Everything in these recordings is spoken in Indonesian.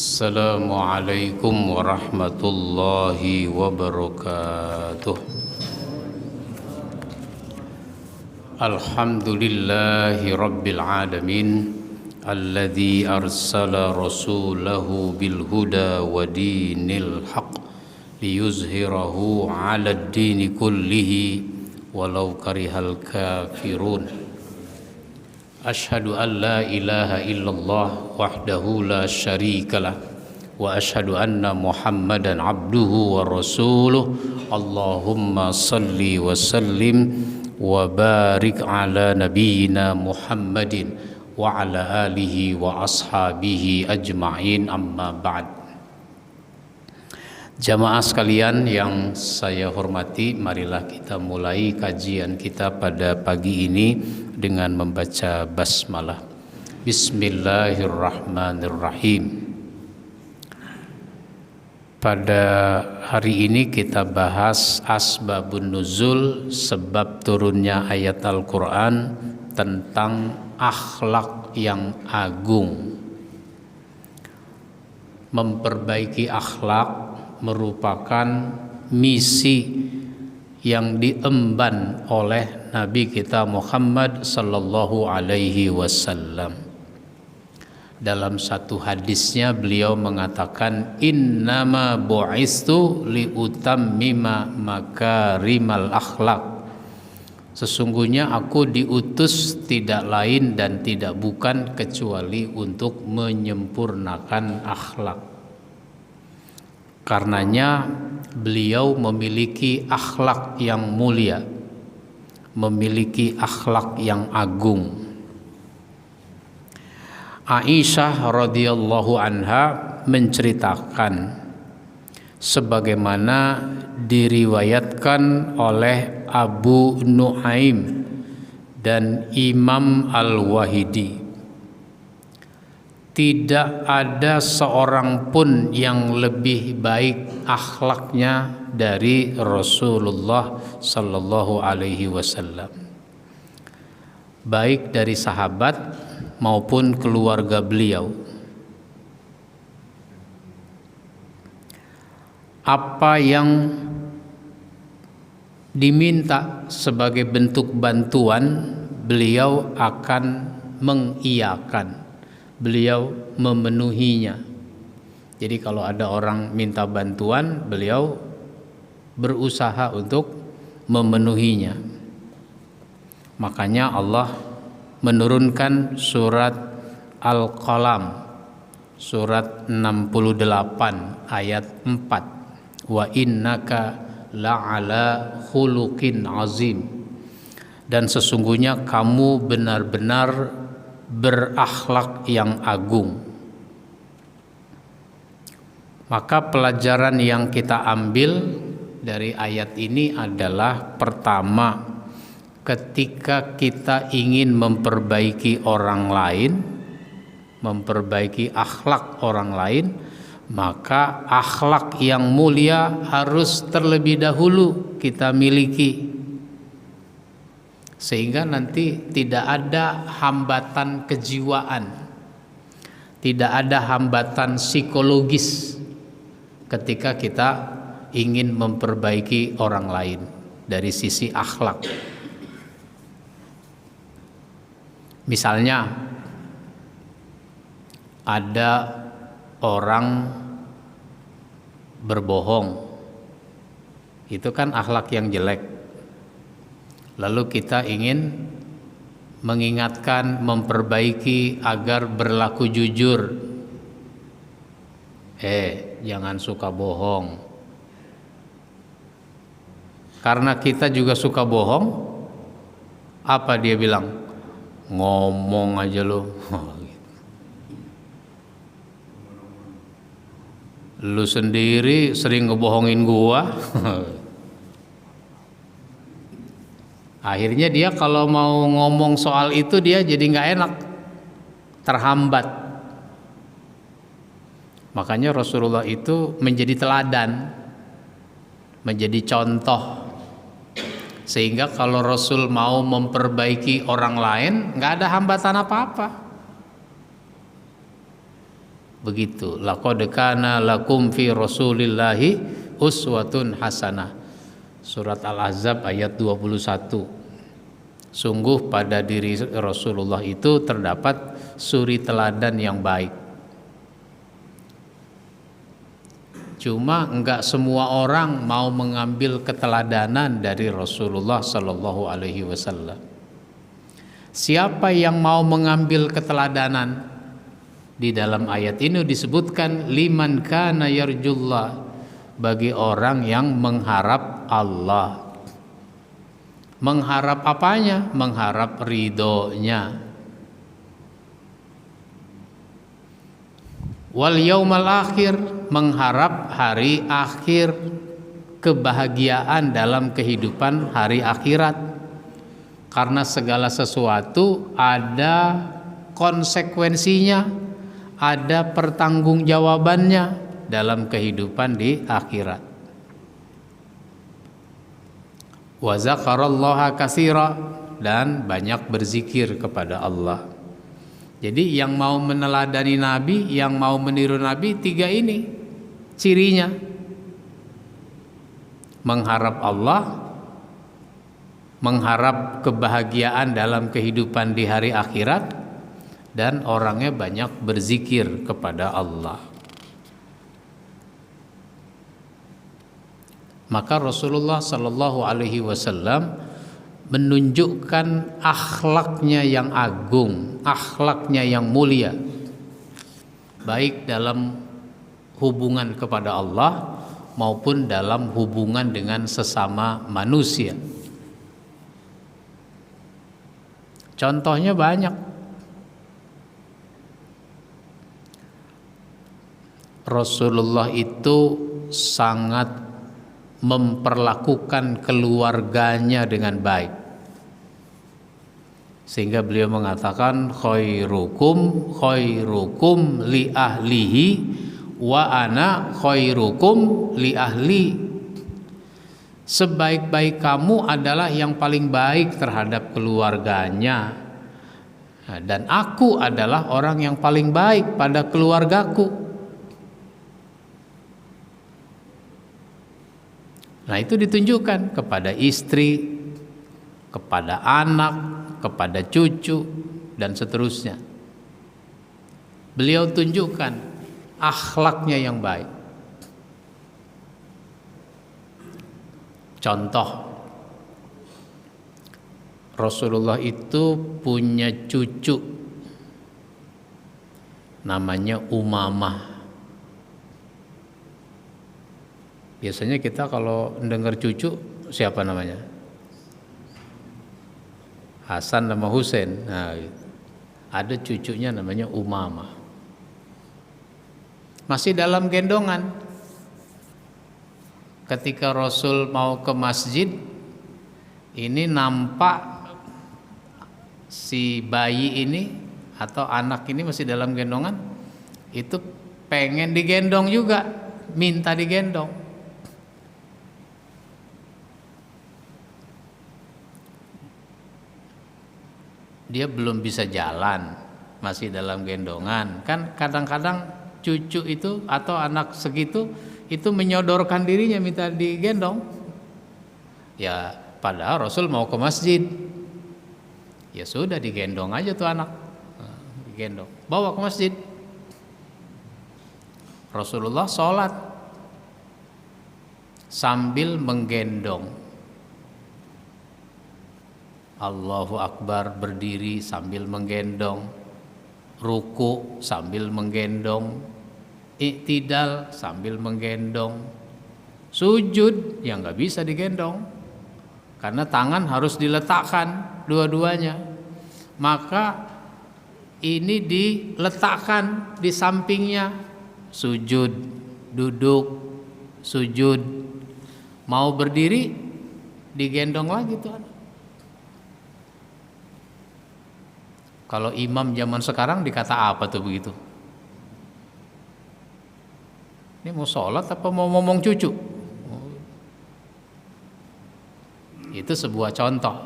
Assalamualaikum warahmatullahi wabarakatuh. Alhamdulillahi rabbil alamin, alladzi arsala rasulahu bil huda wa dinil haq liyuzhirahu 'alad dini kullihi walau karihal kafirun. Ashhadu an la ilaha illallah wahdahu la syarikalah wa ashhadu anna Muhammadan abduhu wa rasuluh. Allahumma salli wa sallim wa barik ala nabiyyina Muhammadin wa ala alihi wa ashabihi ajma'in, amma ba'd. Jamaah sekalian yang saya hormati, marilah kita mulai kajian kita pada pagi ini dengan membaca basmalah. Bismillahirrahmanirrahim. Pada hari ini kita bahas asbabun nuzul, sebab turunnya ayat Al-Quran tentang akhlak yang agung. Memperbaiki akhlak merupakan misi yang diemban oleh Nabi kita Muhammad sallallahu alaihi wasallam. Dalam satu hadisnya beliau mengatakan, innama bu'istu liutammima makarimal akhlak. Sesungguhnya aku diutus tidak lain dan tidak bukan kecuali untuk menyempurnakan akhlak. Karenanya beliau memiliki akhlak yang mulia, memiliki akhlak yang agung. Aisyah radhiyallahu anha menceritakan sebagaimana diriwayatkan oleh Abu Nuaim dan Imam Al-Wahidi, tidak ada seorang pun yang lebih baik akhlaknya dari Rasulullah sallallahu alaihi wasallam, baik dari sahabat maupun keluarga beliau. Apa yang diminta sebagai bentuk bantuan, beliau akan mengiyakan, beliau memenuhinya. Jadi kalau ada orang minta bantuan, beliau berusaha untuk memenuhinya. Makanya Allah menurunkan surat Al-Qalam, surat 68 ayat 4, wa innaka la'ala khuluqin azim, dan sesungguhnya kamu benar-benar berakhlak yang agung. Maka pelajaran yang kita ambil dari ayat ini adalah, pertama, ketika kita ingin memperbaiki orang lain, memperbaiki akhlak orang lain, maka akhlak yang mulia harus terlebih dahulu kita miliki, sehingga nanti tidak ada hambatan kejiwaan, tidak ada hambatan psikologis ketika kita ingin memperbaiki orang lain dari sisi akhlak. Misalnya ada orang berbohong, itu kan akhlak yang jelek. Lalu kita ingin mengingatkan, memperbaiki agar berlaku jujur. Jangan suka bohong. Karena kita juga suka bohong, apa dia bilang? Ngomong aja lo. Lu sendiri sering ngebohongin gua. Akhirnya dia kalau mau ngomong soal itu dia jadi nggak enak, terhambat. Makanya Rasulullah itu menjadi teladan, menjadi contoh, sehingga kalau Rasul mau memperbaiki orang lain nggak ada hambatan apa-apa. Begitu, laqad kana lakum fi Rasulillahi uswatun hasanah. Surat Al-Ahzab ayat 21. Sungguh pada diri Rasulullah itu terdapat suri teladan yang baik. Cuma enggak semua orang mau mengambil keteladanan dari Rasulullah Sallallahu Alaihi Wasallam. Siapa yang mau mengambil keteladanan? Di dalam ayat ini disebutkan liman kana yarjullah, bagi orang yang mengharap Allah. Mengharap apanya? Mengharap ridhonya. Wal yaumal akhir, mengharap hari akhir, kebahagiaan dalam kehidupan hari akhirat. Karena segala sesuatu ada konsekuensinya, ada pertanggungjawabannya dalam kehidupan di akhirat. Wa zakarallaha katsira, dan banyak berzikir kepada Allah. Jadi yang mau meneladani Nabi, yang mau meniru Nabi, tiga ini cirinya. Mengharap Allah, mengharap kebahagiaan dalam kehidupan di hari akhirat, dan orangnya banyak berzikir kepada Allah. Maka Rasulullah Sallallahu Alaihi Wasallam menunjukkan akhlaknya yang agung, akhlaknya yang mulia, baik dalam hubungan kepada Allah maupun dalam hubungan dengan sesama manusia. Contohnya banyak. Rasulullah itu sangat memperlakukan keluarganya dengan baik, sehingga beliau mengatakan khairukum li ahlihi wa ana khairukum li ahli. Sebaik-baik kamu adalah yang paling baik terhadap keluarganya, dan aku adalah orang yang paling baik pada keluargaku. Nah, itu ditunjukkan kepada istri, kepada anak, kepada cucu, dan seterusnya. Beliau tunjukkan akhlaknya yang baik. Contoh, Rasulullah itu punya cucu namanya Umamah. Biasanya kita kalau dengar cucu, siapa namanya? Hasan sama Husain. Nah, ada cucunya namanya Umamah. Masih dalam gendongan. Ketika Rasul mau ke masjid, ini nampak si bayi ini atau anak ini masih dalam gendongan, itu pengen digendong juga, minta digendong. Dia belum bisa jalan, masih dalam gendongan. Kan kadang-kadang cucu itu atau anak segitu itu menyodorkan dirinya minta digendong. Ya, padahal Rasul mau ke masjid. Ya sudah, digendong aja tuh anak. Digendong, bawa ke masjid. Rasulullah sholat sambil menggendong. Allahu Akbar, berdiri sambil menggendong, ruku sambil menggendong, iktidal sambil menggendong, sujud yang nggak bisa digendong karena tangan harus diletakkan dua-duanya. Maka ini diletakkan di sampingnya, sujud, duduk, sujud, mau berdiri digendong lagi tuh anak. Kalau imam zaman sekarang dikata apa tuh begitu? Ini mau sholat apa mau ngomong cucu? Itu sebuah contoh.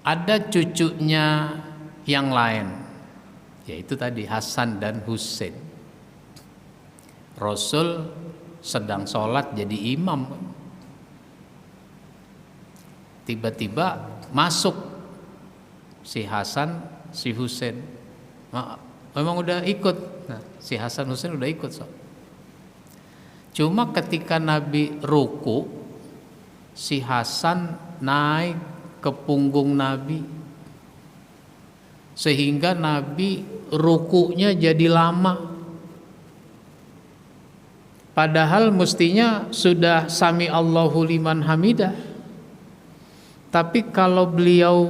Ada cucunya yang lain, yaitu tadi Hasan dan Husain. Rasul sedang sholat jadi imam, tiba-tiba masuk si Hasan, si Husain. Memang udah ikut, nah, si Hasan Husain udah ikut. Cuma ketika Nabi ruku, si Hasan naik ke punggung Nabi, sehingga Nabi rukunya jadi lama. Padahal mestinya sudah sami Allahu liman hamidah. Tapi kalau beliau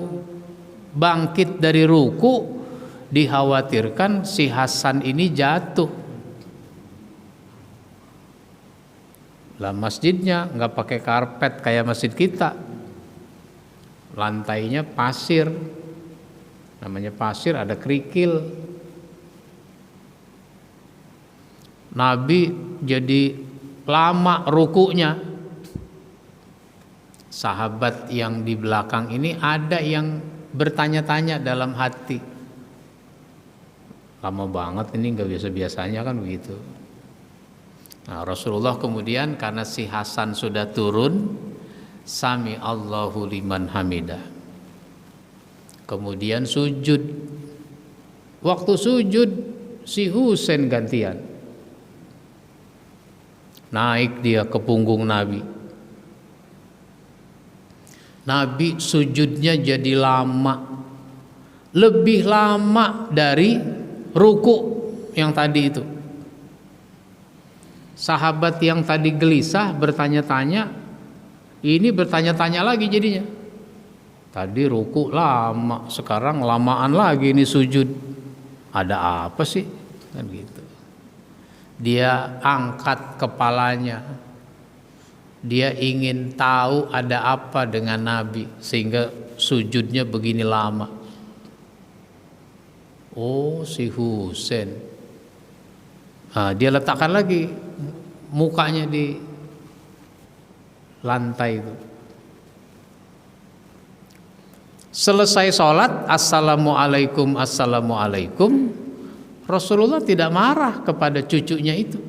bangkit dari ruku, dikhawatirkan si Hasan ini jatuh. Lah masjidnya nggak pakai karpet kayak masjid kita, lantainya pasir. Namanya pasir, ada kerikil. Nabi jadi lama rukunya. Sahabat yang di belakang ini ada yang bertanya-tanya dalam hati, lama banget ini, nggak biasa-biasanya kan begitu. Nah, Rasulullah kemudian karena si Hasan sudah turun, sami Allahu liman hamidah. Kemudian sujud. Waktu sujud si Husain gantian. Naik dia ke punggung Nabi. Nabi sujudnya jadi lama. Lebih lama dari ruku yang tadi itu. Sahabat yang tadi gelisah bertanya-tanya, ini bertanya-tanya lagi jadinya. Tadi ruku lama, sekarang lamaan lagi ini sujud. Ada apa sih? Kan gitu. Dia angkat kepalanya. Dia ingin tahu ada apa dengan Nabi sehingga sujudnya begini lama. Oh, si Husain. Nah, dia letakkan lagi mukanya di lantai itu. Selesai sholat, assalamualaikum, assalamualaikum. Rasulullah tidak marah kepada cucunya itu.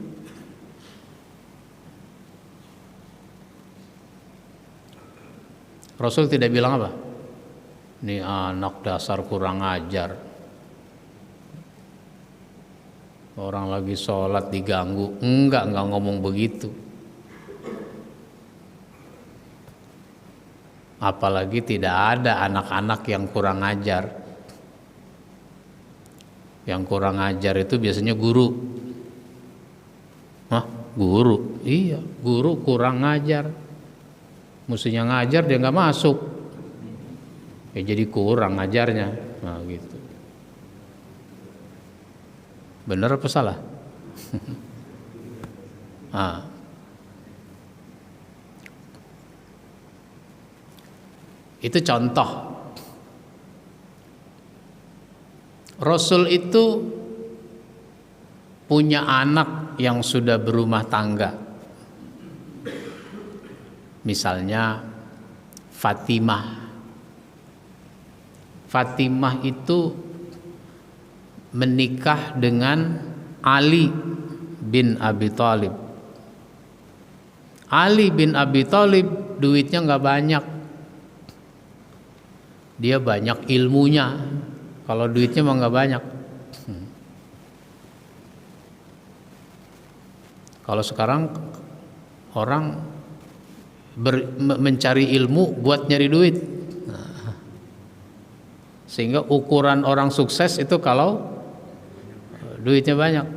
Rasul tidak bilang apa? Ini anak dasar kurang ajar. Orang lagi sholat diganggu. Enggak ngomong begitu. Apalagi tidak ada anak-anak yang kurang ajar. Yang kurang ajar itu biasanya guru. Hah? Guru? Iya, guru kurang ngajar. Mestinya ngajar dia nggak masuk. Ya jadi kurang ngajarnya. Nah gitu. Benar apa salah? Nah. Itu contoh. Rasul itu punya anak yang sudah berumah tangga. Misalnya Fatimah. Fatimah itu menikah dengan Ali bin Abi Thalib. Ali bin Abi Thalib duitnya nggak banyak. Dia banyak ilmunya. Kalau duitnya mah nggak banyak. Kalau sekarang orang mencari ilmu buat nyari duit. Sehingga ukuran orang sukses itu kalau duitnya banyak.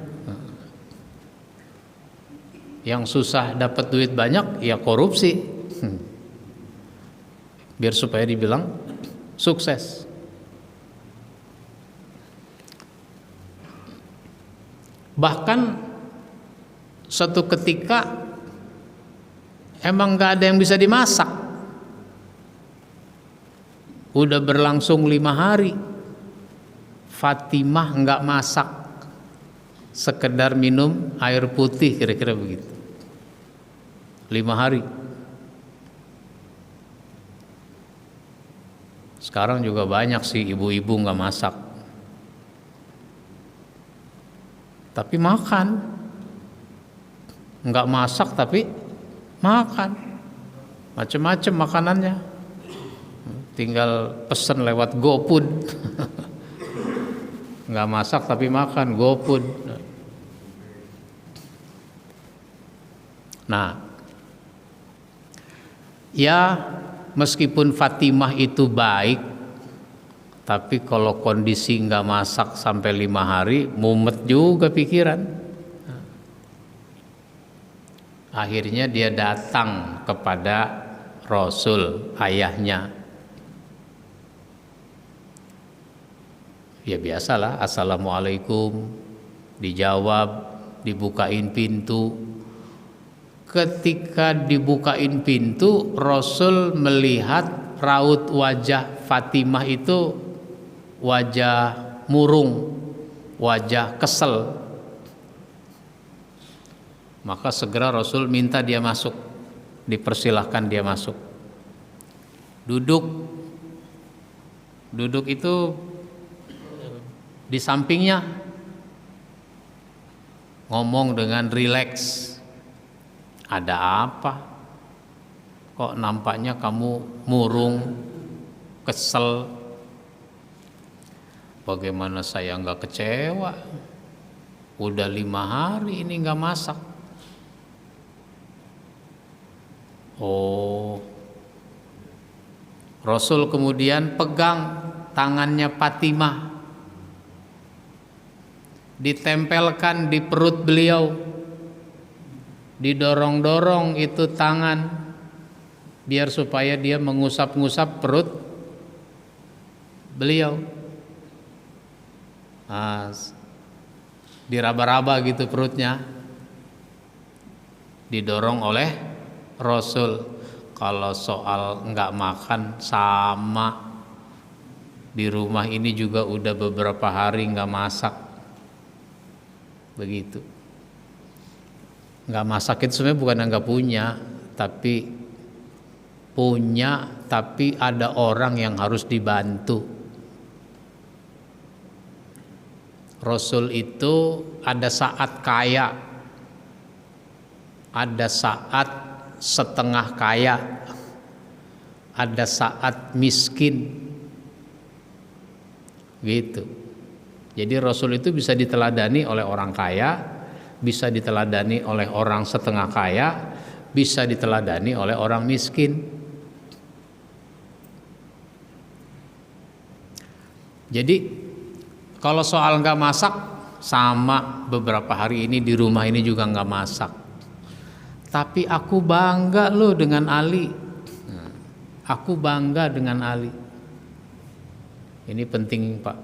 Yang susah dapat duit banyak ya korupsi. Biar supaya dibilang sukses. Bahkan suatu ketika emang gak ada yang bisa dimasak. Udah berlangsung 5 hari, Fatimah gak masak, sekedar minum air putih, kira-kira begitu. 5 hari. Sekarang juga banyak sih ibu-ibu nggak masak, tapi makan. Nggak masak tapi makan, macem-macem makanannya. Tinggal pesen lewat GoFood. Nggak masak tapi makan, GoFood. Nah, ya meskipun Fatimah itu baik, tapi kalau kondisi nggak masak sampai 5 hari, mumet juga pikiran. Akhirnya dia datang kepada Rasul, ayahnya. Ya biasalah, assalamualaikum, dijawab, dibukain pintu. Ketika dibukain pintu, Rasul melihat raut wajah Fatimah itu wajah murung, wajah kesel. Maka segera Rasul minta dia masuk, dipersilahkan dia masuk. Duduk itu di sampingnya, ngomong dengan rileks. Ada apa? Kok nampaknya kamu murung, kesel? Bagaimana saya nggak kecewa? Udah 5 hari ini nggak masak. Oh, Rasul kemudian pegang tangannya Fatimah, ditempelkan di perut beliau, didorong-dorong itu tangan biar supaya dia mengusap-ngusap perut beliau. Diraba-raba gitu perutnya, didorong oleh Rasul. Kalau soal nggak makan, sama, di rumah ini juga udah beberapa hari nggak masak. Begitu. Nggak masak itu sebenarnya bukan nggak punya, tapi punya, tapi ada orang yang harus dibantu. Rasul itu ada saat kaya, ada saat setengah kaya, ada saat miskin, gitu. Jadi Rasul itu bisa diteladani oleh orang kaya, bisa diteladani oleh orang setengah kaya, bisa diteladani oleh orang miskin. Jadi kalau soal nggak masak, sama, beberapa hari ini di rumah ini juga nggak masak. Tapi aku bangga loh dengan Ali. Aku bangga dengan Ali. Ini penting Pak.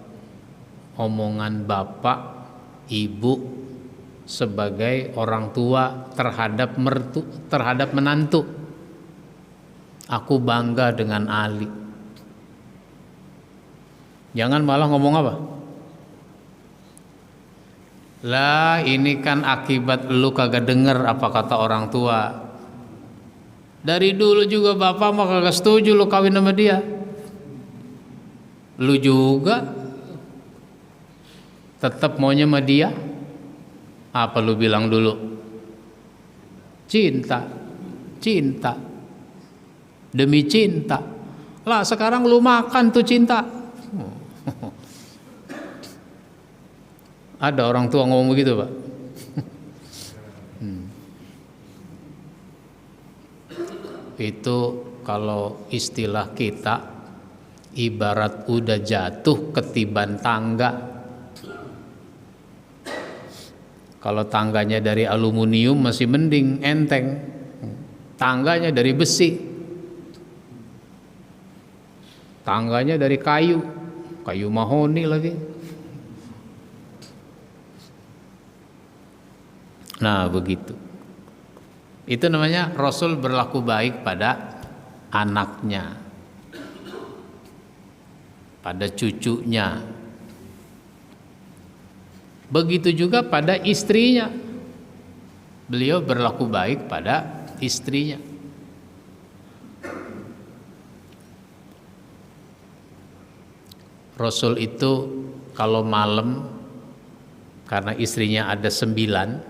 Omongan bapak, ibu sebagai orang tua terhadap menantu. Aku bangga dengan Ali. Jangan malah ngomong apa? Lah ini kan akibat lu kagak denger apa kata orang tua. Dari dulu juga bapak mah kagak setuju lu kawin sama dia. Lu juga tetap maunya sama dia. Apa lu bilang dulu? Cinta. Cinta. Demi cinta. Lah sekarang lu makan tuh cinta. Ada orang tua ngomong begitu Pak. Itu kalau istilah kita ibarat udah jatuh ketiban tangga. Kalau tangganya dari aluminium masih mending, enteng. Tangganya dari besi, tangganya dari kayu mahoni lagi. Nah begitu. Itu namanya Rasul berlaku baik pada anaknya, pada cucunya. Begitu juga pada istrinya. Beliau berlaku baik pada istrinya. Rasul itu kalau malam, karena istrinya ada 9,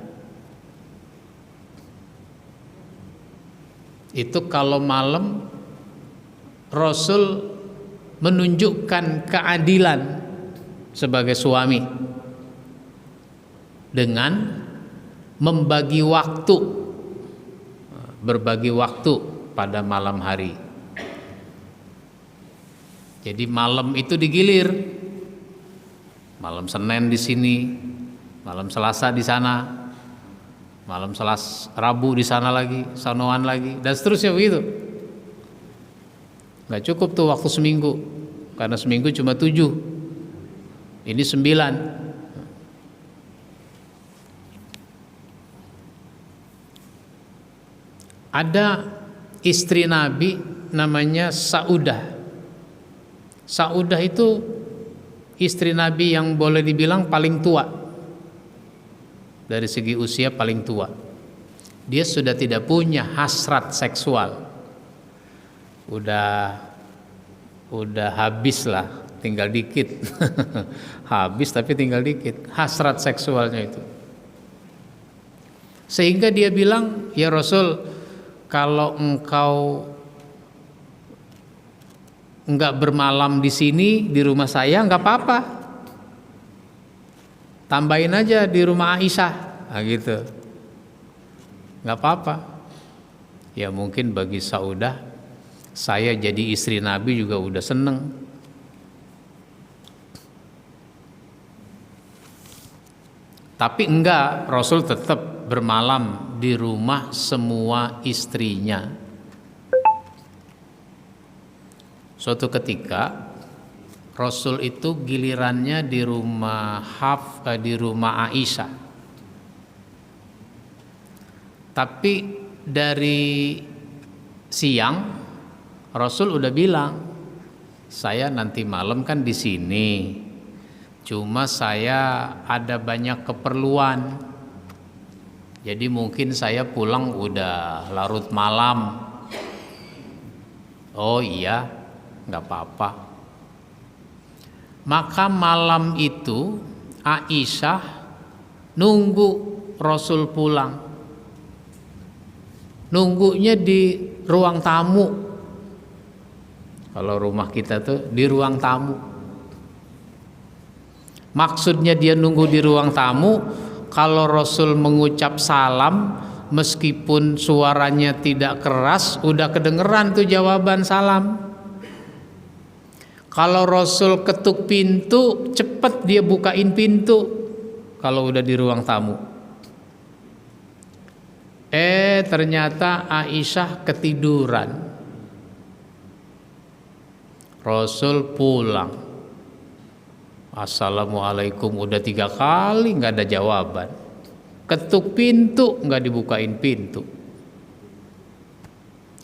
itu kalau malam Rasul menunjukkan keadilan sebagai suami dengan berbagi waktu pada malam hari. Jadi malam itu digilir, malam Senin di sini, malam Selasa di sana, malam Rabu di sana lagi, sanoan lagi, dan seterusnya begitu. Nggak cukup tuh waktu seminggu, karena seminggu cuma 7, ini 9. Ada istri Nabi namanya Saudah. Saudah itu istri Nabi yang boleh dibilang paling tua, dari segi usia paling tua. Dia sudah tidak punya hasrat seksual, udah habis lah, tinggal dikit. Habis tapi tinggal dikit hasrat seksualnya itu. Sehingga dia bilang, ya Rasul, kalau engkau enggak bermalam di sini, di rumah saya, enggak apa-apa, tambahin aja di rumah Aisyah, nah gitu, enggak apa-apa. Ya mungkin bagi Saudah, saya jadi istri Nabi juga udah seneng. Tapi enggak, Rasul tetap bermalam di rumah semua istrinya. Suatu ketika Rasul itu gilirannya di rumah Aisyah. Tapi dari siang Rasul udah bilang, saya nanti malam kan di sini, cuma saya ada banyak keperluan, jadi mungkin saya pulang udah larut malam. Oh iya, nggak apa-apa. Maka malam itu Aisyah nunggu Rasul pulang, nunggunya di ruang tamu. Kalau rumah kita tuh di ruang tamu. Maksudnya dia nunggu di ruang tamu, kalau Rasul mengucap salam, meskipun suaranya tidak keras, udah kedengeran tuh jawaban salam. Kalau Rasul ketuk pintu, cepet dia bukain pintu kalau udah di ruang tamu. Ternyata Aisyah ketiduran. Rasul pulang, Assalamualaikum udah 3 kali nggak ada jawaban. Ketuk pintu nggak dibukain pintu.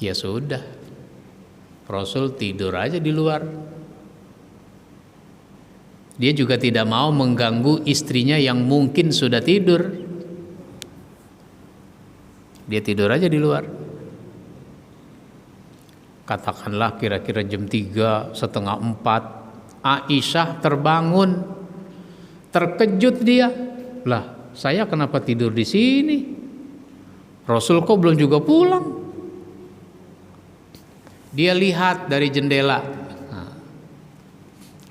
Ya sudah, Rasul tidur aja di luar. Dia juga tidak mau mengganggu istrinya yang mungkin sudah tidur. Dia tidur aja di luar. Katakanlah kira-kira jam 3, setengah 4, Aisyah terbangun, terkejut dia. Lah, saya kenapa tidur di sini? Rasul kok belum juga pulang? Dia lihat dari jendela.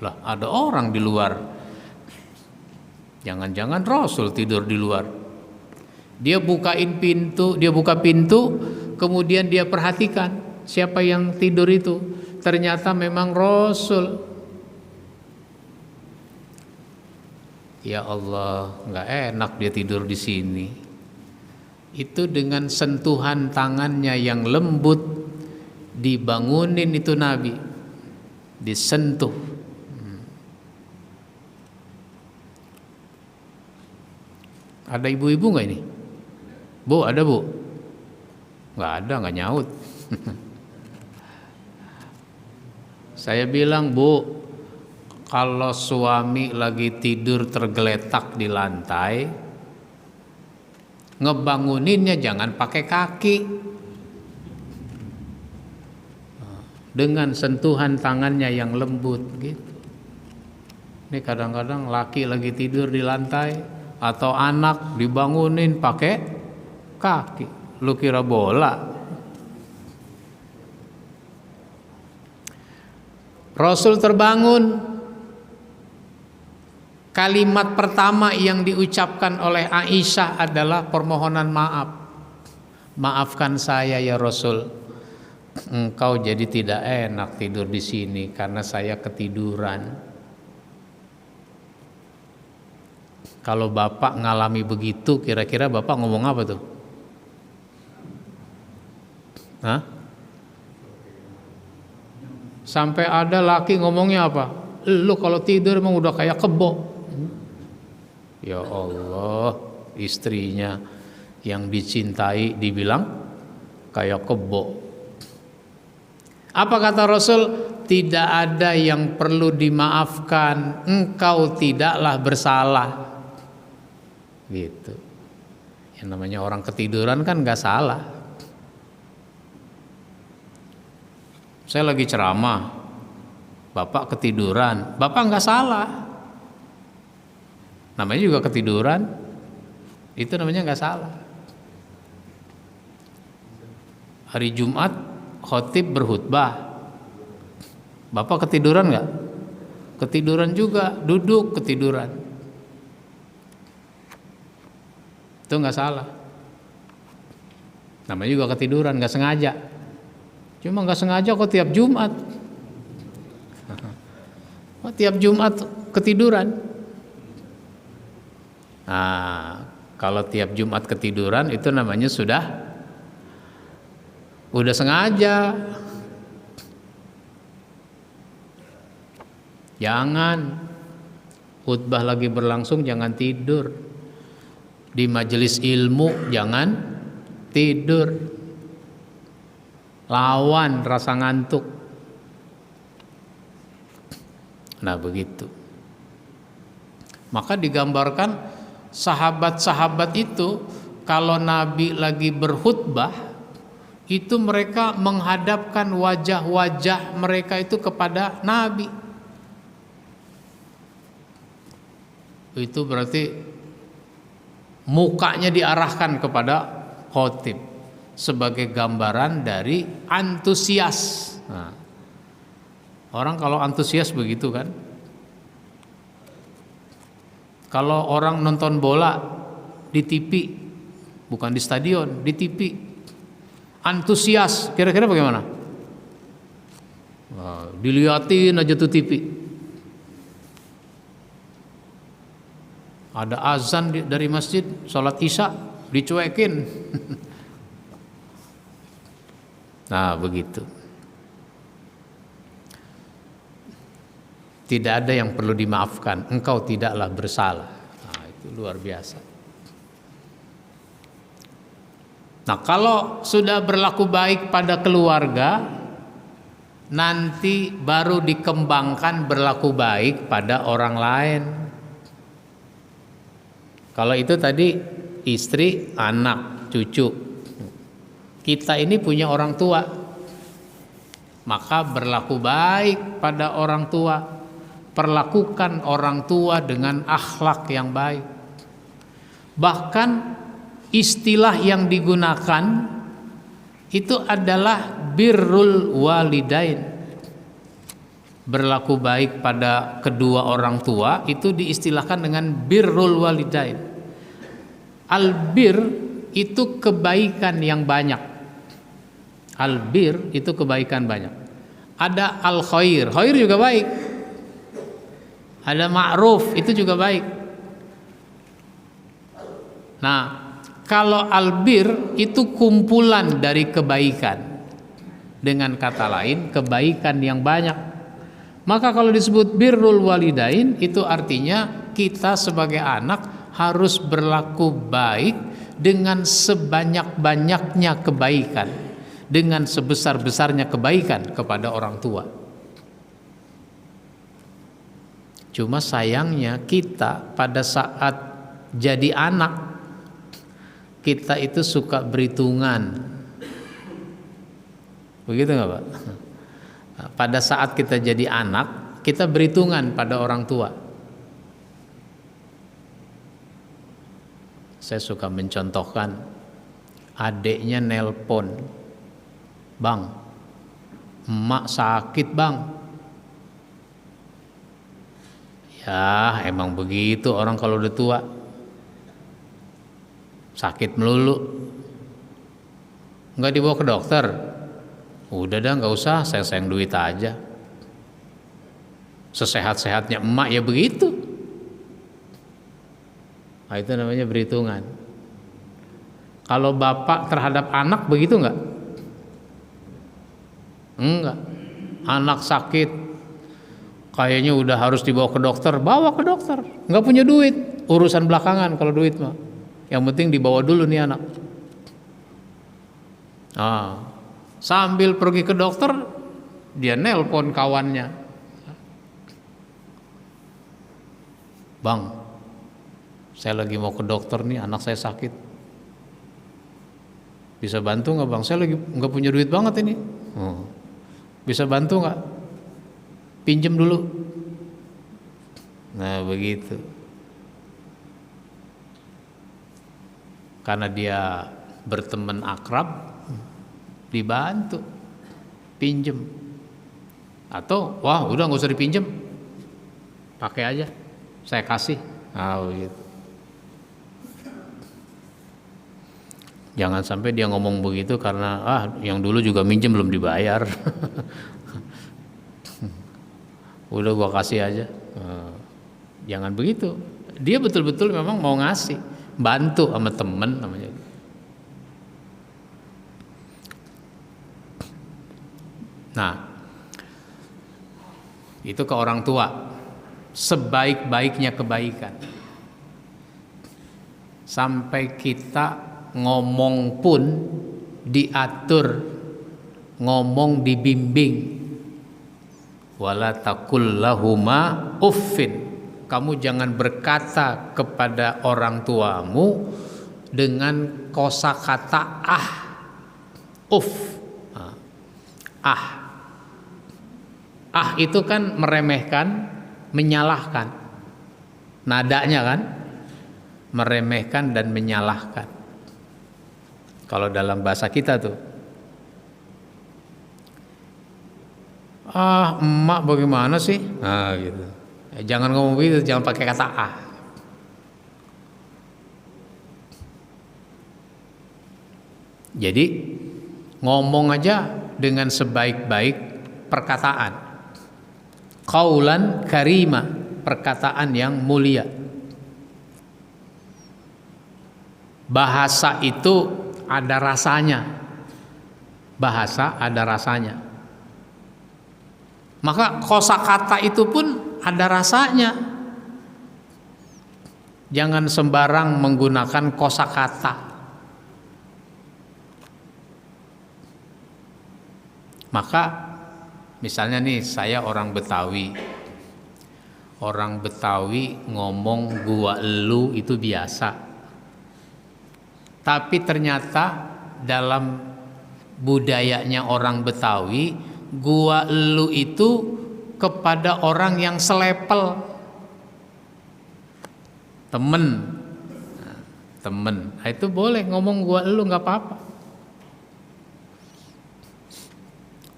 Lah, ada orang di luar. Jangan-jangan Rasul tidur di luar. Dia buka pintu, kemudian dia perhatikan siapa yang tidur itu. Ternyata memang Rasul. Ya Allah, nggak enak dia tidur di sini. Itu dengan sentuhan tangannya yang lembut dibangunin itu Nabi, disentuh. Ada ibu-ibu nggak ini? Bu, ada bu? Nggak ada, nggak nyaut. Saya bilang, Bu, kalau suami lagi tidur tergeletak di lantai, ngebanguninnya jangan pakai kaki, dengan sentuhan tangannya yang lembut gitu. Ini kadang-kadang laki lagi tidur di lantai atau anak dibangunin pakai kaki. Lu kira bola? Rasul terbangun. Kalimat pertama yang diucapkan oleh Aisyah adalah permohonan maaf. Maafkan saya ya Rasul. Engkau jadi tidak enak tidur di sini karena saya ketiduran. Kalau Bapak ngalami begitu, kira-kira Bapak ngomong apa tuh? Hah? Sampai ada laki ngomongnya apa? Lu kalau tidur emang udah kayak kebo. Ya Allah, istrinya yang dicintai dibilang kayak kebo. Apa kata Rasul? Tidak ada yang perlu dimaafkan, engkau tidaklah bersalah. Gitu. Yang namanya orang ketiduran kan gak salah. Saya lagi ceramah, Bapak ketiduran, Bapak gak salah. Namanya juga ketiduran, itu namanya gak salah. Hari Jumat khotib berkhutbah, Bapak ketiduran gak? Ketiduran juga, duduk ketiduran. Itu nggak salah. Namanya juga ketiduran, nggak sengaja. Cuma nggak sengaja kok tiap Jumat. Oh, tiap Jumat ketiduran. Nah, kalau tiap Jumat ketiduran itu namanya udah sengaja. Jangan khutbah lagi berlangsung jangan tidur. Di majelis ilmu jangan tidur. Lawan rasa ngantuk. Nah begitu. Maka digambarkan sahabat-sahabat itu kalau Nabi lagi berkhutbah itu mereka menghadapkan wajah-wajah mereka itu kepada Nabi. Itu berarti mukanya diarahkan kepada khotib sebagai gambaran dari antusias. Nah, orang kalau antusias begitu kan. Kalau orang nonton bola di TV, bukan di stadion, di TV, antusias, kira-kira bagaimana? Nah, dilihatin aja tuh TV. Ada azan dari masjid, sholat isya dicuekin. Nah begitu. Tidak ada yang perlu dimaafkan, engkau tidaklah bersalah. Nah itu luar biasa. Nah kalau sudah berlaku baik pada keluarga, nanti baru dikembangkan berlaku baik pada orang lain. Kalau itu tadi istri, anak, cucu. Kita ini punya orang tua. Maka berlaku baik pada orang tua. Perlakukan orang tua dengan akhlak yang baik. Bahkan istilah yang digunakan itu adalah birrul walidain. Berlaku baik pada kedua orang tua itu diistilahkan dengan birrul walidain. Albir itu kebaikan yang banyak. Albir itu kebaikan banyak. Ada al khair, khair juga baik. Ada ma'ruf, itu juga baik. Nah, kalau albir itu kumpulan dari kebaikan. Dengan kata lain, kebaikan yang banyak. Maka kalau disebut birrul walidain itu artinya kita sebagai anak harus berlaku baik dengan sebanyak-banyaknya kebaikan, dengan sebesar-besarnya kebaikan kepada orang tua. Cuma sayangnya kita pada saat jadi anak kita itu suka berhitungan. Begitu nggak Pak? Pada saat kita jadi anak kita berhitungan pada orang tua. Saya suka mencontohkan, adiknya nelpon, "Bang, emak sakit bang." Ya emang begitu orang kalau udah tua, sakit melulu. Nggak dibawa ke dokter? Udah dah nggak usah, saya sayang duit aja. Sesehat-sehatnya emak ya begitu. Nah, itu namanya perhitungan. Kalau bapak terhadap anak begitu nggak? Enggak. Anak sakit, kayaknya udah harus dibawa ke dokter, bawa ke dokter. Nggak punya duit, urusan belakangan kalau duit mah. Yang penting dibawa dulu nih anak. Sambil pergi ke dokter, dia nelpon kawannya, "Bang, saya lagi mau ke dokter nih, anak saya sakit. Bisa bantu nggak bang? Saya lagi nggak punya duit banget ini. Bisa bantu nggak? Pinjem dulu." Nah begitu. Karena dia berteman akrab, dibantu, pinjem. Atau wah udah nggak usah dipinjem, pakai aja, saya kasih. Gitu. Jangan sampai dia ngomong begitu karena yang dulu juga minjem belum dibayar. Udah gua kasih aja. Jangan begitu. Dia betul-betul memang mau ngasih, bantu sama temen namanya. Nah, itu ke orang tua, sebaik-baiknya kebaikan. Sampai kita ngomong pun diatur, ngomong dibimbing. Wala taqul lahuma uffin. Kamu jangan berkata kepada orang tuamu dengan kosakata uff. Itu kan meremehkan, menyalahkan. Nadanya kan meremehkan dan menyalahkan. Kalau dalam bahasa kita tuh, emak bagaimana sih? Gitu. Jangan ngomong begitu, jangan pakai kata Jadi ngomong aja dengan sebaik-baik perkataan. Qaulan karima, perkataan yang mulia. Bahasa itu ada rasanya. Bahasa ada rasanya. Maka kosakata itu pun ada rasanya. Jangan sembarang menggunakan kosakata. Maka misalnya nih, saya orang Betawi. Orang Betawi ngomong gua elu itu biasa. Tapi ternyata dalam budayanya orang Betawi, gua elu itu kepada orang yang selepel. Temen. Nah, itu boleh ngomong gua elu, nggak apa-apa.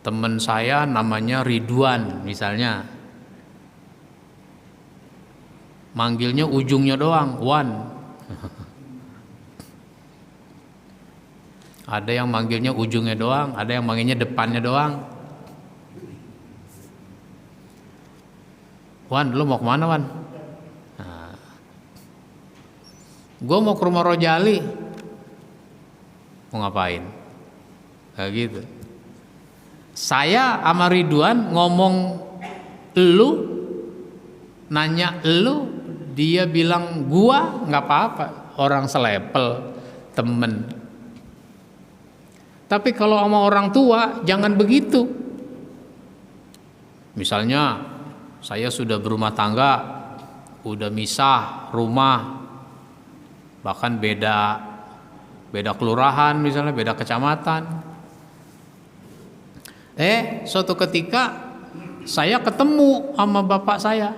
Temen saya namanya Ridwan misalnya, manggilnya ujungnya doang, Wan. Ada yang manggilnya ujungnya doang, ada yang manggilnya depannya doang. "Wan, lu mau kemana Wan?" "Gue mau ke rumah Rojali." "Mau ngapain?" Kayak gitu. Saya sama Ridwan ngomong elu, nanya elu, dia bilang gua, nggak apa-apa, orang selepel, temen. Tapi kalau sama orang tua jangan begitu. Misalnya saya sudah berumah tangga, udah misah rumah, bahkan beda kelurahan misalnya, beda kecamatan. Suatu ketika saya ketemu sama bapak saya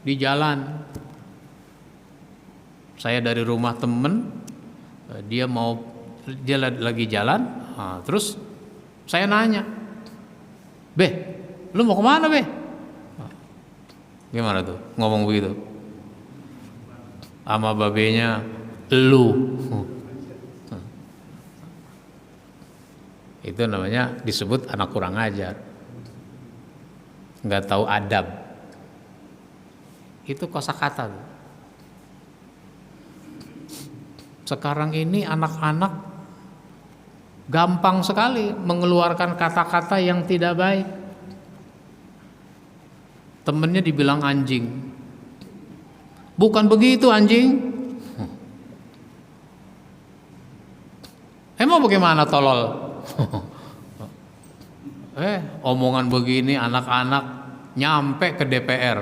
di jalan. Saya dari rumah temen, dia lagi jalan, terus saya nanya, "Beh, lu mau kemana, Beh?" Gimana tuh ngomong begitu? Sama babenya, "Lu." Itu namanya disebut anak kurang ajar, nggak tahu adab. Itu kosakata. Sekarang ini anak-anak gampang sekali mengeluarkan kata-kata yang tidak baik. Temennya dibilang anjing, "Bukan begitu anjing." Emang bagaimana tolol? Omongan begini anak-anak nyampe ke DPR.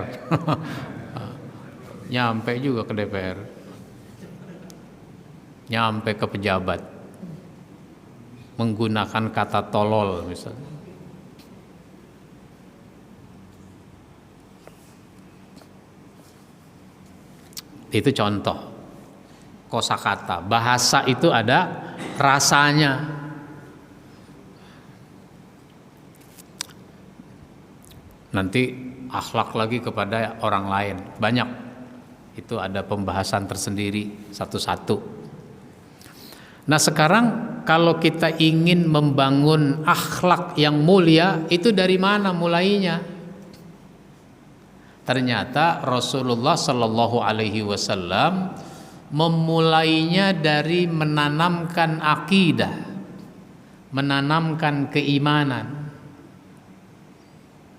Nyampe juga ke DPR. Nyampe ke pejabat. Menggunakan kata tolol misalnya. Itu contoh kosakata. Bahasa itu ada rasanya. Nanti akhlak lagi kepada orang lain, banyak. Itu ada pembahasan tersendiri satu-satu. Nah sekarang kalau kita ingin membangun akhlak yang mulia, itu dari mana mulainya? Ternyata Rasulullah Shallallahu Alaihi Wasallam memulainya dari menanamkan akidah, menanamkan keimanan.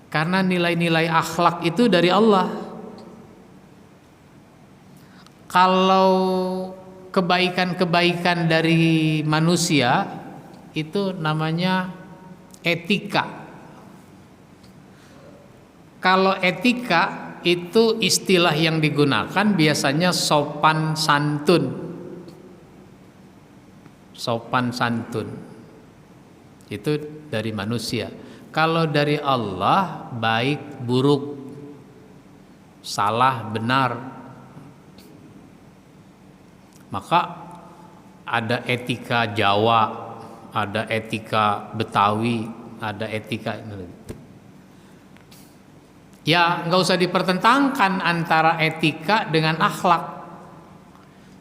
Karena nilai-nilai akhlak itu dari Allah. Kalau kebaikan-kebaikan dari manusia itu namanya etika. Kalau etika itu istilah yang digunakan biasanya sopan santun. Sopan santun itu dari manusia. Kalau dari Allah baik buruk, salah benar. Maka ada etika Jawa, ada etika Betawi, ada etika. Ya nggak usah dipertentangkan antara etika dengan akhlak.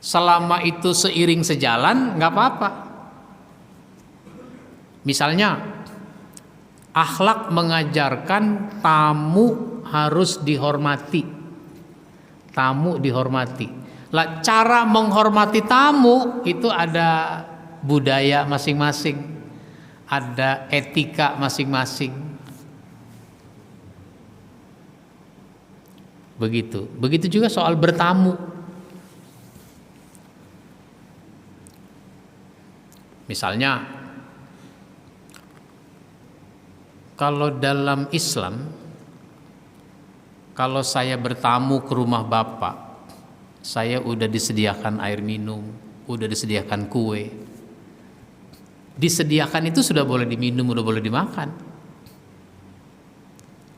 Selama itu seiring sejalan nggak apa-apa. Misalnya akhlak mengajarkan tamu harus dihormati. Tamu dihormati. Lah cara menghormati tamu itu ada budaya masing-masing. Ada etika masing-masing. Begitu. Begitu juga soal bertamu. Misalnya kalau dalam Islam, kalau saya bertamu ke rumah bapak, saya udah disediakan air minum, udah disediakan kue. Disediakan itu sudah boleh diminum, udah boleh dimakan.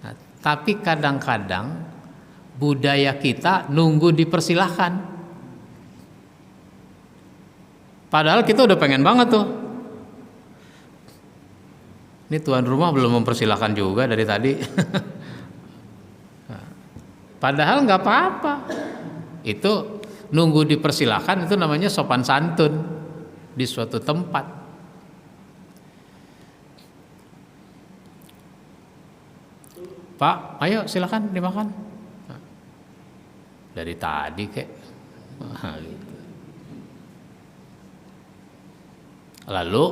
Nah, tapi kadang-kadang budaya kita nunggu dipersilahkan. Padahal kita udah pengen banget tuh. Ini tuan rumah belum mempersilahkan juga dari tadi. Padahal nggak apa-apa. Itu nunggu dipersilahkan itu namanya sopan santun di suatu tempat. Pak, ayo silakan dimakan. Dari tadi kek. Gitu. Lalu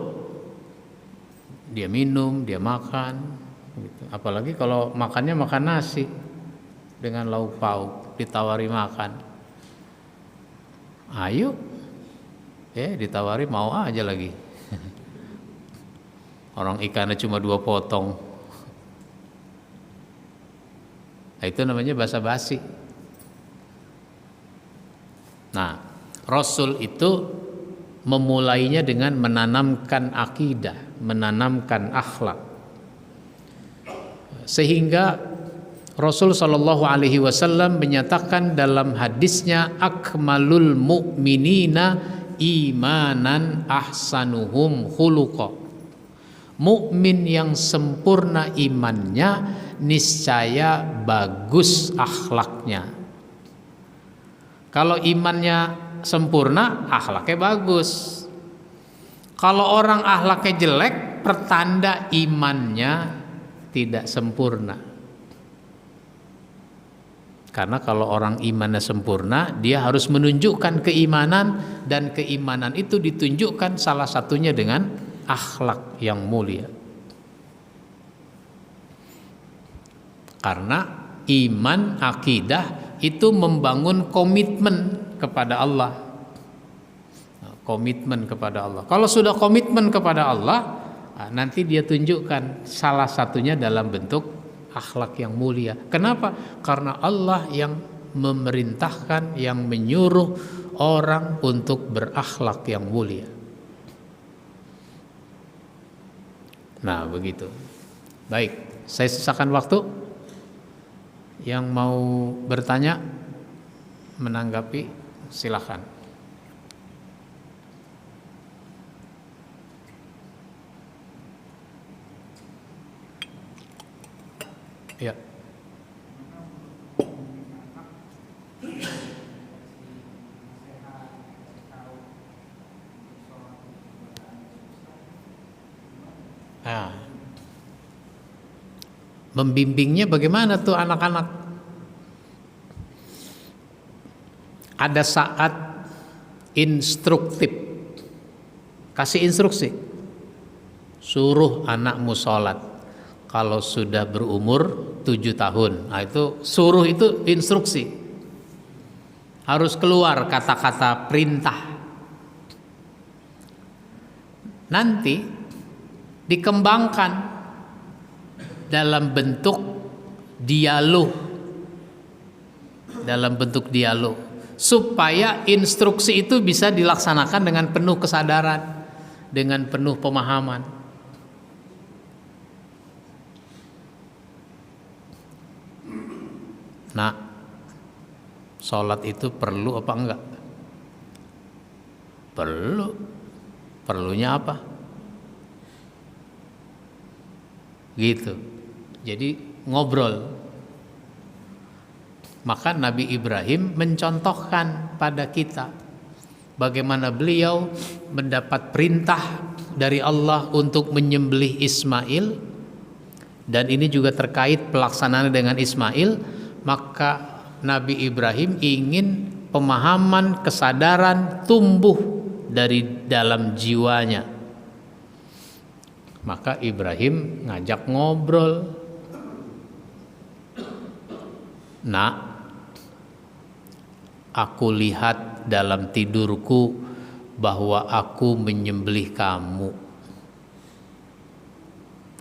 dia minum, dia makan. Gitu. Apalagi kalau makannya makan nasi dengan lauk pauk, ditawari makan. Ayo, ditawari mau aja lagi. Orang ikannya cuma 2 potong. Nah, itu namanya basa-basi. Nah, Rasul itu memulainya dengan menanamkan akidah, menanamkan akhlak. Sehingga Rasul Shallallahu Alaihi Wasallam menyatakan dalam hadisnya, akmalul mu'minina imanan ahsanuhum khuluqa. Mukmin yang sempurna imannya niscaya bagus akhlaknya. Kalau imannya sempurna, akhlaknya bagus. Kalau orang akhlaknya jelek, pertanda imannya tidak sempurna. Karena kalau orang imannya sempurna, dia harus menunjukkan keimanan, dan keimanan itu ditunjukkan salah satunya dengan akhlak yang mulia. Karena iman, akidah itu membangun komitmen kepada Allah. Komitmen kepada Allah. Kalau sudah komitmen kepada Allah, nanti dia tunjukkan salah satunya dalam bentuk akhlak yang mulia. Kenapa? Karena Allah yang memerintahkan, yang menyuruh orang untuk berakhlak yang mulia. Nah, begitu. Baik, saya sisakan waktu. Yang mau bertanya, menanggapi, silakan. Ya. Nah, membimbingnya bagaimana tuh anak-anak? Ada saat instruktif, kasih instruksi, suruh anakmu sholat kalau sudah berumur 7 tahun. Nah, itu suruh, itu instruksi. Harus keluar kata-kata perintah. Nanti dikembangkan dalam bentuk dialog. Dalam bentuk dialog. Supaya instruksi itu bisa dilaksanakan dengan penuh kesadaran, dengan penuh pemahaman. Nah, sholat itu perlu apa enggak? Perlu. Perlunya apa? Gitu. Jadi ngobrol. Maka Nabi Ibrahim mencontohkan pada kita bagaimana beliau mendapat perintah dari Allah untuk menyembelih Ismail, dan ini juga terkait pelaksanaan dengan Ismail. Maka Nabi Ibrahim ingin pemahaman, kesadaran tumbuh dari dalam jiwanya. Maka Ibrahim ngajak ngobrol. Nak, aku lihat dalam tidurku bahwa aku menyembelih kamu.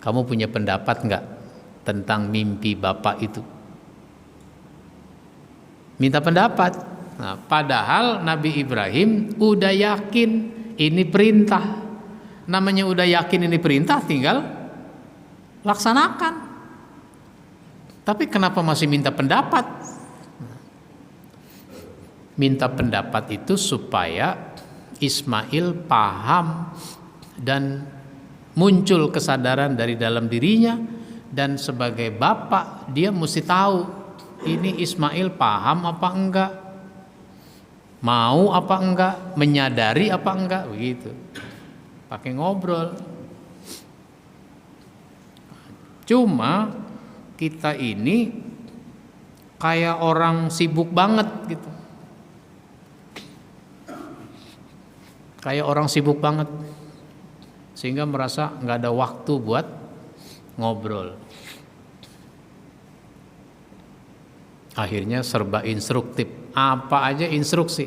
Kamu punya pendapat enggak tentang mimpi bapak itu? Minta pendapat. Nah, padahal Nabi Ibrahim udah yakin ini perintah. Namanya udah yakin ini perintah, tinggal laksanakan. Tapi kenapa masih minta pendapat? Minta pendapat itu supaya Ismail paham dan muncul kesadaran dari dalam dirinya, dan sebagai bapak dia mesti tahu ini Ismail paham apa enggak, mau apa enggak, menyadari apa enggak, begitu. Pakai ngobrol. Cuma kita ini kayak orang sibuk banget gitu. Kayak orang sibuk banget, sehingga merasa nggak ada waktu buat ngobrol. Akhirnya serba instruktif, apa aja instruksi.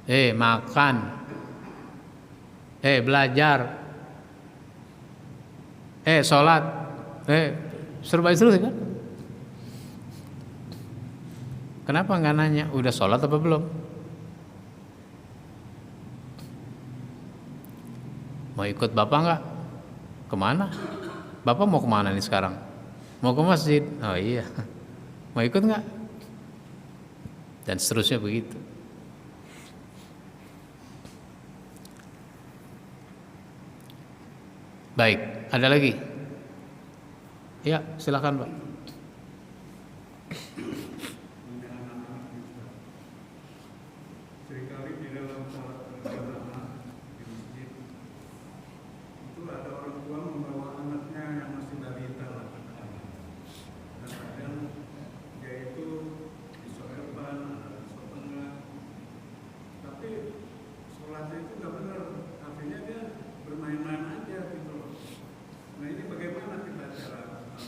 Makan, belajar, sholat, serba instruksi kan? Kenapa nggak nanya udah sholat apa belum? Mau ikut bapak nggak? Kemana? Bapak mau kemana nih sekarang? Mau ke masjid. Oh iya. Mau ikut nggak? Dan seterusnya begitu. Baik, ada lagi? Ya, silakan Pak. Seringkali di dalam salat berjamaah di masjid itu ada orang tua membawa anaknya yang masih balita lah. Dan kadang dia itu disopan, setengah, tapi sholatnya itu nggak benar. Artinya dia bermain-main aja gitu loh. Nah ini bagaimana kita cara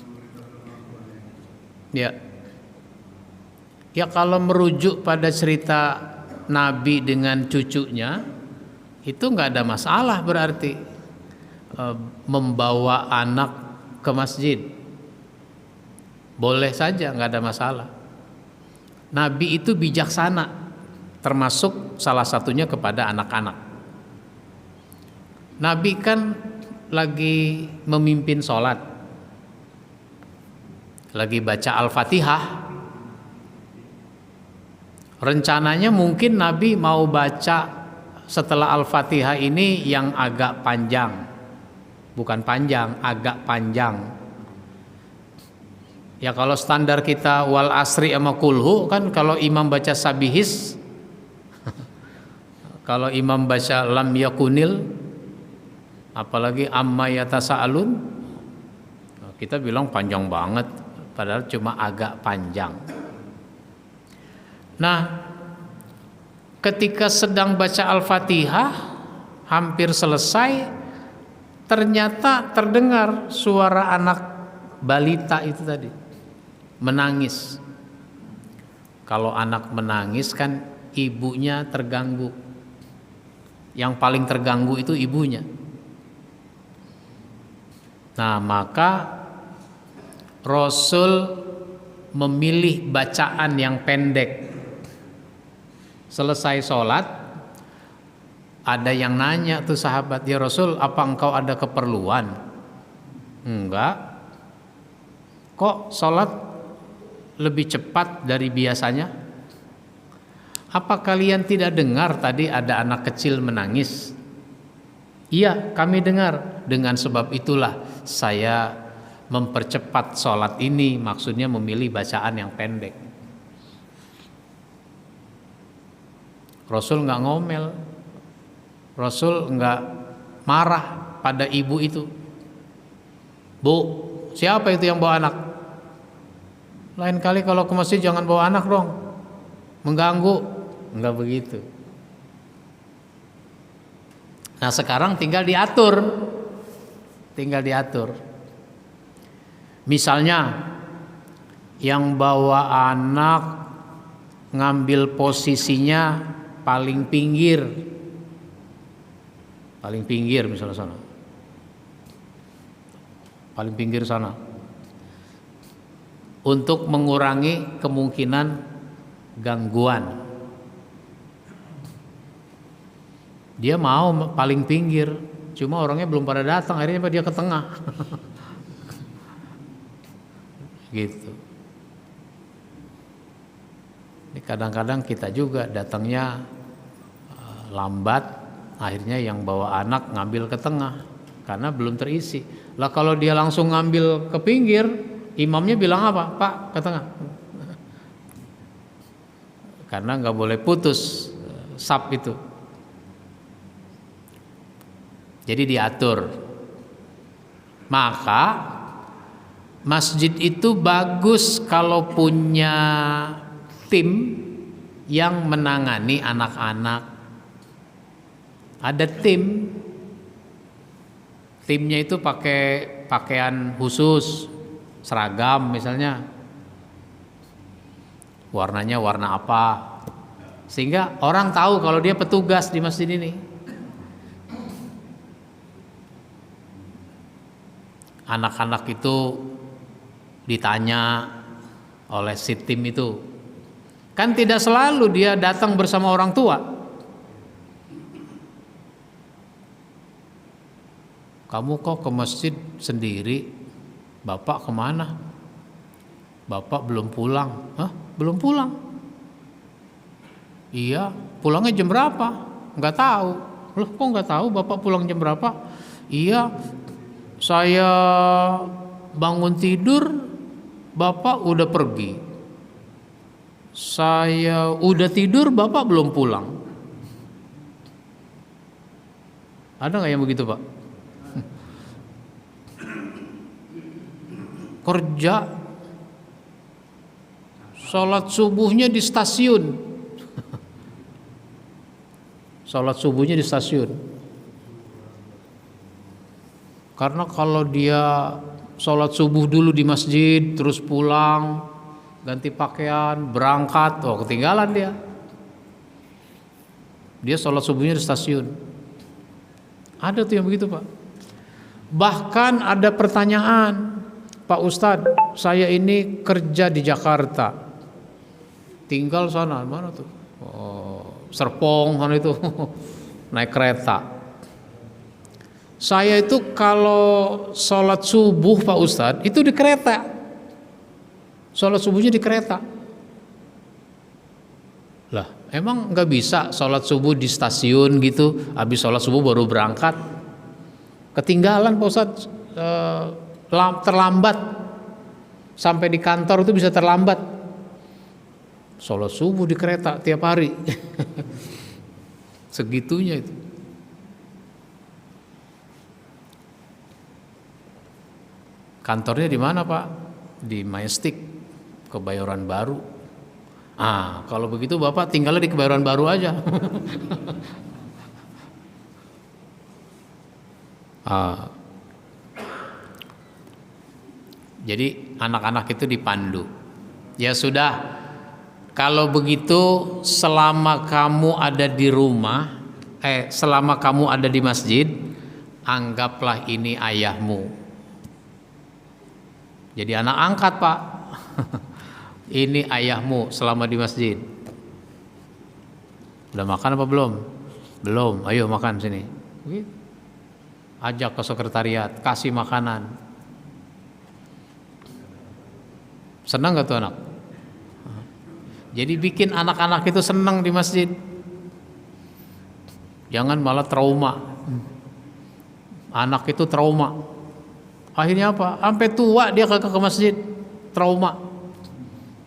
memberitahu orang tuanya? Ya. Ya kalau merujuk pada cerita Nabi dengan cucunya itu nggak ada masalah berarti membawa anak ke masjid boleh saja, nggak ada masalah. Nabi itu bijaksana, termasuk salah satunya kepada anak-anak. Nabi kan lagi memimpin sholat, lagi baca Al-Fatihah. Rencananya mungkin Nabi mau baca setelah Al-Fatihah ini yang agak panjang. Bukan panjang, agak panjang. Ya kalau standar kita wal asri sama kulhu kan, kalau imam baca sabihis kalau imam baca lam yakunil, apalagi amma yatasa'alun, kita bilang panjang banget, padahal cuma agak panjang. Nah, ketika sedang baca Al-Fatihah hampir selesai, ternyata terdengar suara anak balita itu tadi menangis. Kalau anak menangis kan ibunya terganggu. Yang paling terganggu itu ibunya. Nah, maka Rasul memilih bacaan yang pendek. Selesai sholat, ada yang nanya tuh sahabat, ya Rasul, apa engkau ada keperluan? Enggak. Kok sholat lebih cepat dari biasanya? Apa kalian tidak dengar tadi ada anak kecil menangis? Iya, kami dengar. Dengan sebab itulah saya mempercepat sholat ini, maksudnya memilih bacaan yang pendek. Rasul nggak ngomel, Rasul nggak marah pada ibu itu. Bu, siapa itu yang bawa anak? Lain kali kalau ke masjid jangan bawa anak dong, mengganggu. Enggak begitu. Nah sekarang tinggal diatur. Misalnya yang bawa anak ngambil posisinya paling pinggir misalnya sana, paling pinggir sana, untuk mengurangi kemungkinan gangguan. Dia mau paling pinggir, cuma orangnya belum pada datang, akhirnya dia ke tengah. Gitu. Ini kadang-kadang kita juga datangnya lambat, akhirnya yang bawa anak ngambil ke tengah karena belum terisi. Lah kalau dia langsung ngambil ke pinggir, imamnya bilang apa? Pak, ke tengah. Karena nggak boleh putus saf itu. Jadi diatur. Maka masjid itu bagus kalau punya tim yang menangani anak-anak. Ada timnya itu pakai pakaian khusus, seragam misalnya, warnanya warna apa, sehingga orang tahu kalau dia petugas di masjid ini. Anak-anak itu ditanya oleh si tim itu, kan tidak selalu dia datang bersama orang tua. Kamu kok ke masjid sendiri, bapak kemana? Bapak belum pulang. Hah? Belum pulang? Iya, pulangnya jam berapa? Nggak tahu. Loh, kok nggak tahu Bapak pulang jam berapa? Iya, saya bangun tidur, Bapak udah pergi. Saya udah tidur, Bapak belum pulang. Ada nggak yang begitu, Pak? Kerja, sholat subuhnya di stasiun. Sholat subuhnya di stasiun. Karena kalau dia sholat subuh dulu di masjid, terus pulang, ganti pakaian, berangkat, ketinggalan dia. Dia sholat subuhnya di stasiun. Ada tuh yang begitu, Pak. Bahkan ada pertanyaan, Pak Ustadz, saya ini kerja di Jakarta, tinggal sana, mana tuh? Serpong sana itu, naik kereta. Saya itu kalau sholat subuh Pak Ustadz itu di kereta, sholat subuhnya di kereta. Lah, emang nggak bisa sholat subuh di stasiun gitu, habis sholat subuh baru berangkat? Ketinggalan Pak Ustadz, terlambat, sampai di kantor itu bisa terlambat. Sholat subuh di kereta tiap hari. Segitunya itu. Kantornya di mana, Pak? Di Majestic, Kebayoran Baru. Kalau begitu Bapak tinggalnya di Kebayoran Baru aja. Jadi anak-anak itu dipandu. Ya sudah, kalau begitu selama kamu ada di rumah, selama kamu ada di masjid, anggaplah ini ayahmu. Jadi anak angkat, Pak. Ini ayahmu selama di masjid. Udah makan apa belum? Belum. Ayo makan sini. Ajak ke sekretariat, kasih makanan. Senang gak tuh anak? Jadi bikin anak-anak itu senang di masjid. Jangan malah trauma. Anak itu trauma. Akhirnya apa? Sampai tua dia ke masjid, trauma.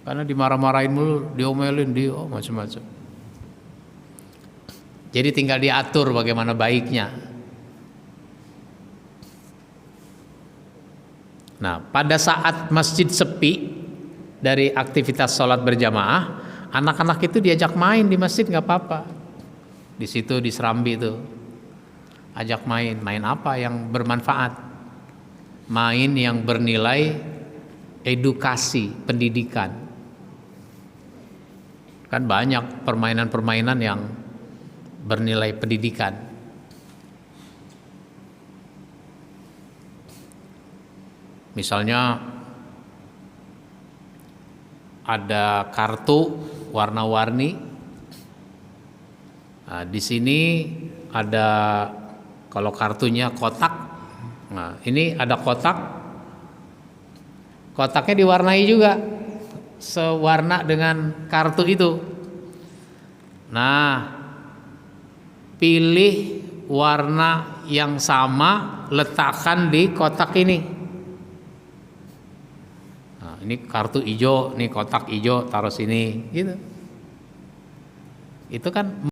Karena dimarah-marahin mulu, diomelin dia, macam-macam. Jadi tinggal diatur bagaimana baiknya. Nah, pada saat masjid sepi dari aktivitas sholat berjamaah, anak-anak itu diajak main di masjid nggak apa-apa. Di situ di Serambi itu, ajak main apa yang bermanfaat, main yang bernilai edukasi, pendidikan. Kan banyak permainan-permainan yang bernilai pendidikan. Misalnya ada kartu warna-warni. Nah, di sini ada, kalau kartunya kotak. Nah, ini ada kotak. Kotaknya diwarnai juga sewarna dengan kartu itu. Nah, pilih warna yang sama, letakkan di kotak ini. Nah, ini kartu hijau, nih kotak hijau, taruh sini, gitu. Itu kan